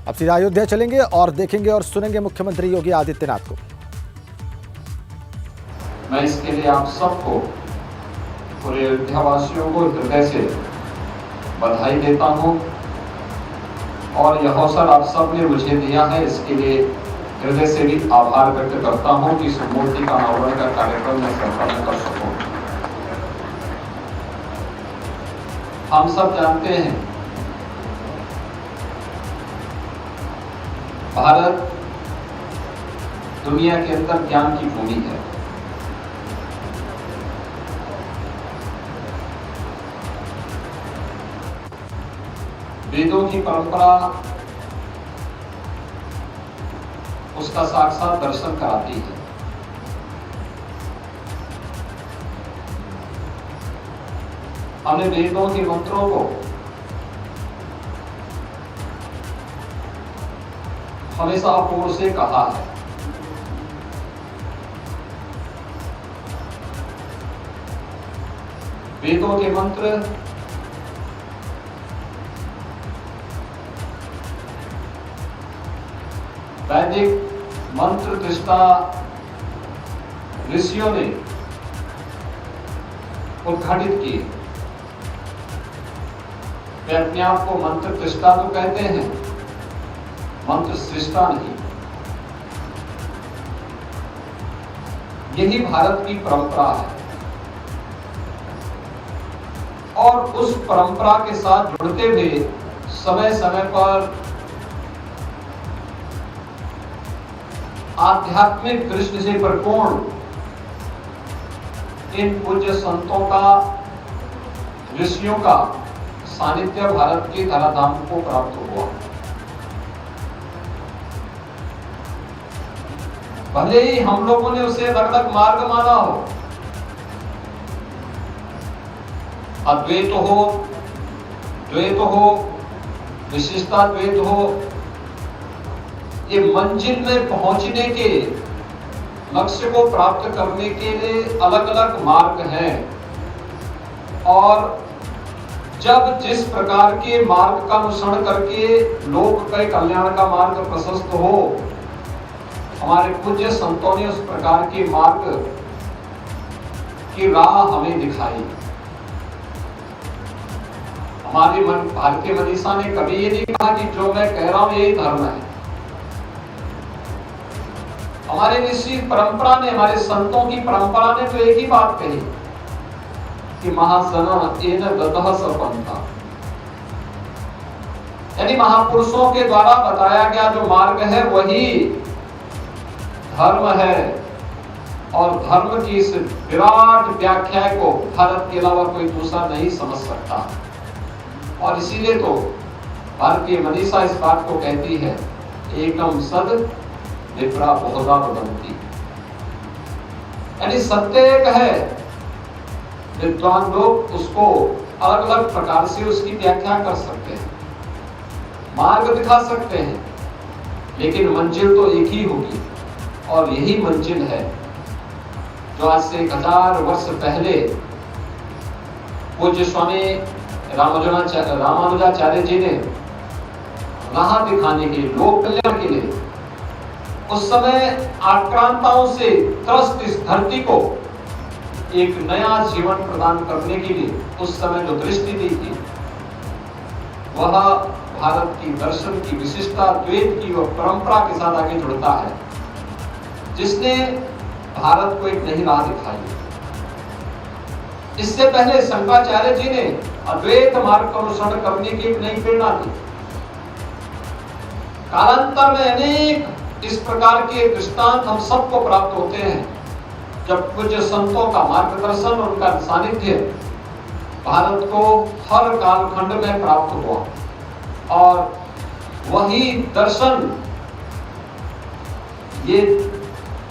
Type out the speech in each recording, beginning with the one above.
अब सीधा अयोध्या चलेंगे और देखेंगे और सुनेंगे मुख्यमंत्री योगी आदित्यनाथ को। मैं इसके लिए आप सबको, पूरे अयोध्या वासियों को हृदय से बधाई देता हूं और यह अवसर आप सब ने मुझे दिया है, इसके लिए हृदय से भी आभार व्यक्त करता हूं कि इस मूर्ति का अनावरण का कार्यक्रम मैं संपन्न कर सकूं। हम सब जानते हैं भारत दुनिया के अंदर ज्ञान की भूमि है। वेदों की परंपरा उसका साक्षात दर्शन कराती है। हमने वेदों के मंत्रों को हमेशा अपूर्ण से कहा है। वेदों के मंत्र वैदिक मंत्र दृष्टा ऋषियों ने उद्घाटित किए। वे अपने आप को मंत्र दृष्टा तो कहते हैं, मंत्र सृष्टा नहीं। यही भारत की परंपरा है और उस परंपरा के साथ जुड़ते हुए समय समय पर आध्यात्मिक दृष्टि से परिपूर्ण इन पूज्य संतों का, ऋषियों का सानिध्य भारत के धराधाम को प्राप्त हुआ। भले ही हम लोगों ने उसे अलग अलग मार्ग माना हो, अद्वैत हो, द्वैत हो, विशिष्टा द्वैत हो, ये मंजिल में पहुंचने के लक्ष्य को प्राप्त करने के लिए अलग अलग मार्ग हैं और जब जिस प्रकार के मार्ग का अनुसरण करके लोक के कल्याण का मार्ग प्रशस्त हो, हमारे पूज्य संतों ने उस प्रकार के मार्ग की राह हमें दिखाई। हमारे भारतीय मनीषा ने कभी ये नहीं कहा कि जो मैं कह रहा हूं यही धर्म है। हमारे ऋषि परंपरा ने, हमारे संतों की परंपरा ने तो एक ही बात कही कि महाजना एन गतः सपंथा, यानी महापुरुषों के द्वारा बताया गया जो मार्ग है वही धर्म है और धर्म की इस विराट व्याख्या को भारत के अलावा कोई दूसरा नहीं समझ सकता। और इसीलिए तो भारतीय मनीषा इस बात को कहती है, एकम सद विप्रा बहुधा वदन्ति, यानी सत्य एक है, विद्वान लोग उसको अलग अलग प्रकार से उसकी व्याख्या कर सकते हैं, मार्ग दिखा सकते हैं, लेकिन मंजिल तो एक ही होगी और यही मंजिल है जो आज से 1000 वर्ष पहले पूज्य स्वामी रामानुजाचार्य जी ने राह दिखाने के लिए, लोक कल्याण के लिए, उस समय आक्रांताओं से त्रस्त इस धरती को एक नया जीवन प्रदान करने के लिए उस समय जो दृष्टि दी थी, वह भारत की दर्शन की विशिष्टता, द्वैत की और परंपरा के साथ आगे जुड़ता है, जिसने भारत को एक नई राह दिखाई। इससे पहले शंकराचार्य जी ने अद्वैत मार्ग का अनुसरण करने की एक नई प्रेरणा दी। कालांतर में अनेक इस प्रकार के दृष्टांत हम सबको प्राप्त होते हैं, जब पूज्य संतों का मार्गदर्शन, उनका सानिध्य भारत को हर कालखंड में प्राप्त हुआ और वही दर्शन ये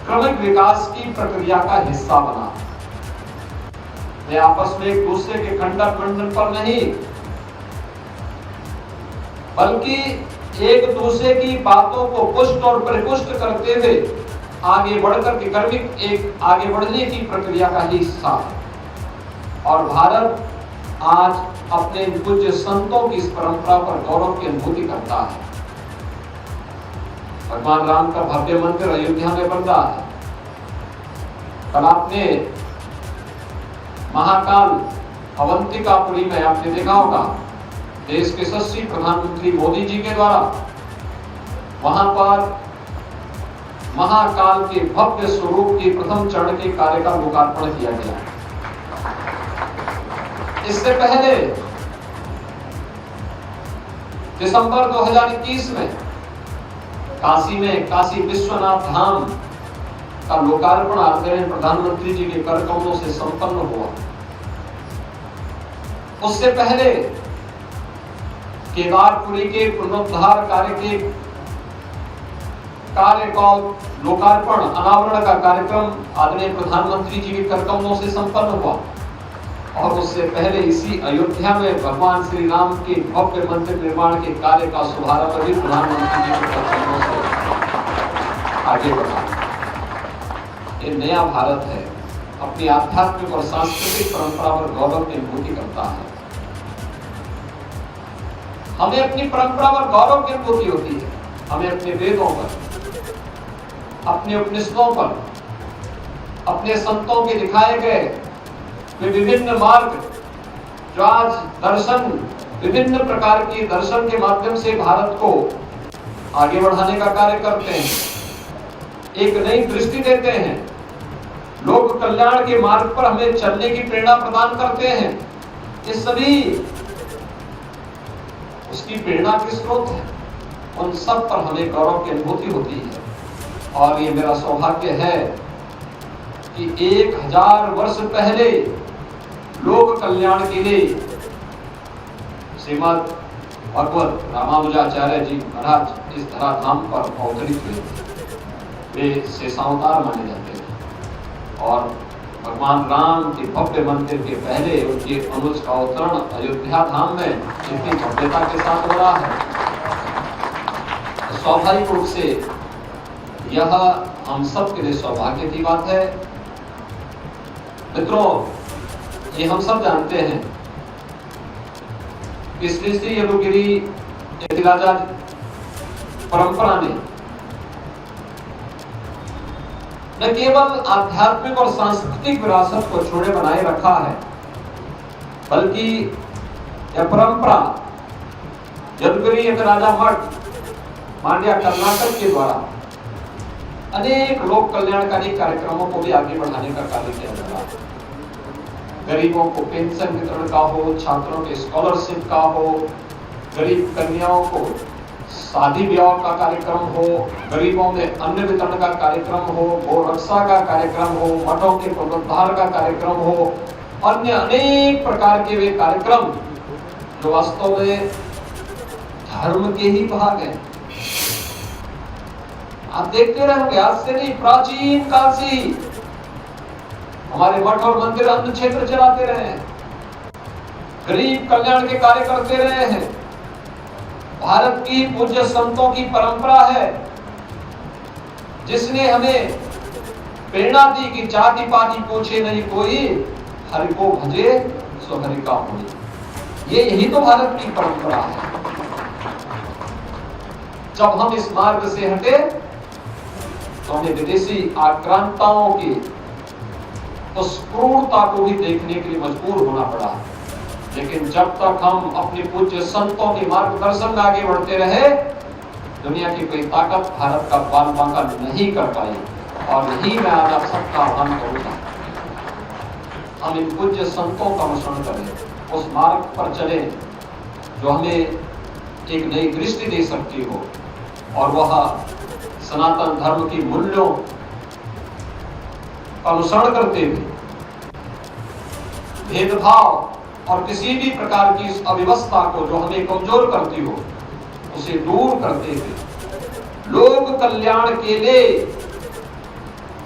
क्रमिक विकास की प्रक्रिया का हिस्सा बना। वे आपस में एक दूसरे के खंडन खंडन पर नहीं, बल्कि एक दूसरे की बातों को पुष्ट और परिपुष्ट करते हुए आगे बढ़कर के क्रमिक एक आगे बढ़ने की प्रक्रिया का ही हिस्सा है। और भारत आज अपने पूज्य संतों की इस परंपरा पर गौरव की अनुभूति करता है। भगवान राम का भव्य मंदिर अयोध्या में बन रहा है। कल आपने महाकाल अवंतिकापुरी में आपने देखा होगा, देश के यशस्वी प्रधानमंत्री मोदी जी के द्वारा वहां पर महाकाल के भव्य स्वरूप के प्रथम चरण के कार्य का लोकार्पण किया गया। इससे पहले दिसंबर 2021 में काशी विश्वनाथ धाम का लोकार्पण आदरणीय प्रधानमंत्री जी के कर कमलों से संपन्न हुआ। उससे पहले केदारपुरी के पुनरुद्धार कार्य का लोकार्पण अनावरण का कार्यक्रम आदरणीय प्रधानमंत्री जी के कर कमलों से संपन्न हुआ। और उससे पहले इसी अयोध्या में भगवान श्री राम के भव्य मंदिर निर्माण के कार्य का शुभारंभ भी प्रधानमंत्री जी के कर कमलों से आगे बढ़ा। ये नया भारत है, अपनी आध्यात्मिक और सांस्कृतिक परंपरा पर गौरव की अनुभूति करता है। हमें अपनी परंपरा पर गौरव की अनुभूति होती है। हमें अपने वेदों पर, अपने उपनिषदों पर, अपने संतों के दिखाए गए वे विभिन्न मार्ग जो आज दर्शन, विभिन्न प्रकार के दर्शन के माध्यम से भारत को आगे बढ़ाने का कार्य करते हैं, एक नई दृष्टि देते हैं, लोक कल्याण के मार्ग पर हमें चलने की प्रेरणा प्रदान करते हैं। ये सभी उसकी प्रेरणा के स्रोत है। उन सब पर हमें गौरव की अनुभूति होती है। और ये मेरा सौभाग्य है कि 1000 वर्ष पहले लोक कल्याण के लिए श्रीमद् भगवत रामानुजाचार्य जी महाराज इस धराधाम पर अवतरित हुए। वे शेषावतार माने जाते हैं और भगवान राम के भव्य मंदिर के पहले उनके अनुज का अवतरण अयोध्या धाम में इतनी भव्यता के साथ हो रहा है। स्वाभाविक रूप से यह हम सब के लिए सौभाग्य की बात है। मित्रों, ये हम सब जानते हैं कि श्री श्री यदुगिरी यतिराजा परंपरा ने न केवल आध्यात्मिक और सांस्कृतिक विरासत को छोड़े बनाए रखा है, बल्कि यह परंपरा यदुगिरी यतिराजा मठ मांड्या कर्नाटक के द्वारा अनेक लोक कल्याणकारी कार्यक्रमों को भी आगे बढ़ाने का कार्य किया जा रहा है। गरीबों को पेंशन वितरण का हो, छात्रों के स्कॉलरशिप का हो, गरीब कन्याओं को शादी विवाह का कार्यक्रम हो, गरीबों में अन्न वितरण का कार्यक्रम हो, गौ रक्षा का कार्यक्रम हो, मठों के पुनरुद्धार का कार्यक्रम हो, अन्य अनेक प्रकार के वे कार्यक्रम जो वास्तव में धर्म के ही भाग हैं। आप देखते रहेंगे, आज से नहीं, प्राचीन काल से ही हमारे मठ और मंदिर अन्न क्षेत्र चलाते रहे हैं, गरीब कल्याण के कार्य करते रहे हैं। भारत की पूज्य संतों की परंपरा है जिसने हमें प्रेरणा दी कि जाति पाति पूछे नहीं कोई, हरि को भजे सो हरि का होई। यही तो भारत की परंपरा है। जब हम इस मार्ग से हटे तो हमें विदेशी आक्रांताओं की उस क्रूरता को भी देखने के लिए मजबूर होना पड़ा। लेकिन जब तक हम अपने पूज्य संतों के मार्गदर्शन में आगे बढ़ते रहे, दुनिया की कोई ताकत भारत का बाल बांका नहीं कर पाई। और यही मैं आज आप सबका आह्वान करूंगा, हम इन पूज्य संतों का अनुसरण करें, उस मार्ग पर चले जो हमें एक नई दृष्टि दे सकती हो, और वह सनातन धर्म की मूल्यों का अनुसरण करते हुए भेदभाव और किसी भी प्रकार की इस अव्यवस्था को जो हमें कमजोर करती हो उसे दूर करते हुए लोक कल्याण के लिए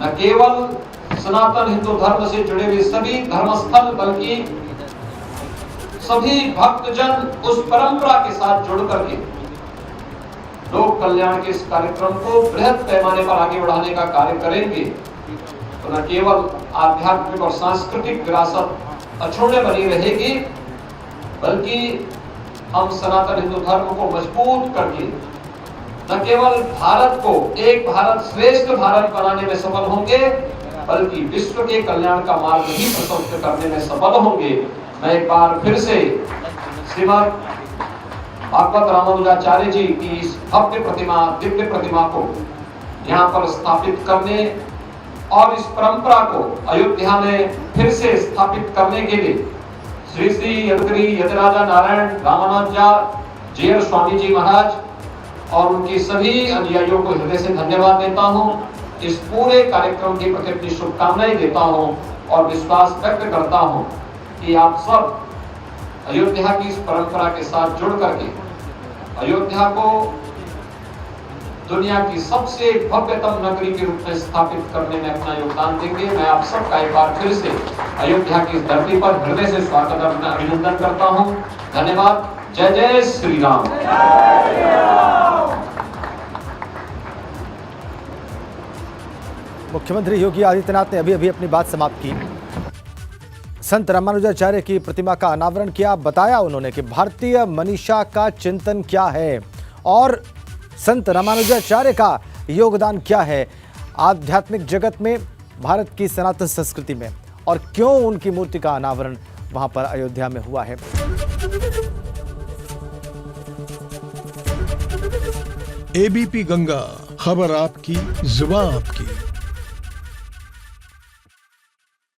न केवल सनातन हिंदू धर्म से जुड़े हुए सभी धर्मस्थल बल्कि सभी भक्तजन उस परंपरा के साथ जुड़ करके लोक कल्याण के इस कार्यक्रम को बृहद पैमाने पर आगे बढ़ाने का कार्य करेंगे तो न केवल आध्यात्मिक और सांस्कृतिक विरासत अछूते बनी रहेगी, बल्कि हम सनातन हिंदू धर्म को मजबूत करके न केवल भारत को एक भारत श्रेष्ठ भारत बनाने में सफल होंगे, बल्कि विश्व के कल्याण का मार्ग ही प्रशस्त करने में सफल होंगे। मैं एक बार फिर से श्रीमद भागवत रामानुजाचार्य जी की इस भव्य प्रतिमा, दिव्य प्रतिमा को यहाँ पर स्थापित करने और इस परंपरा को अयोध्या में फिर से स्थापित करने के लिए श्री श्री यदुगिरी यतिराजा नारायण रामानुजाचार्य स्वामी जी महाराज और उनकी सभी अनुयायियों को हृदय से धन्यवाद देता हूँ। इस पूरे कार्यक्रम के प्रति अपनी शुभकामनाएं देता हूँ और विश्वास व्यक्त करता हूँ कि आप सब अयोध्या की इस परंपरा के साथ जुड़ करके अयोध्या को दुनिया की सबसे भव्यतम नगरी के रूप में स्थापित करने में अपना योगदान देंगे। मैं आप सबका एक बार फिर से अयोध्या की इस धरती पर हृदय से स्वागत और अभिनंदन करता हूँ। धन्यवाद। जय जय श्री राम। मुख्यमंत्री योगी आदित्यनाथ ने अभी अपनी बात समाप्त की। संत रामानुजाचार्य की प्रतिमा का अनावरण किया। बताया उन्होंने कि भारतीय मनीषा का चिंतन क्या है और संत रामानुजाचार्य का योगदान क्या है आध्यात्मिक जगत में, भारत की सनातन संस्कृति में, और क्यों उनकी मूर्ति का अनावरण वहां पर अयोध्या में हुआ है। एबीपी गंगा, खबर आपकी, जुबान आपकी।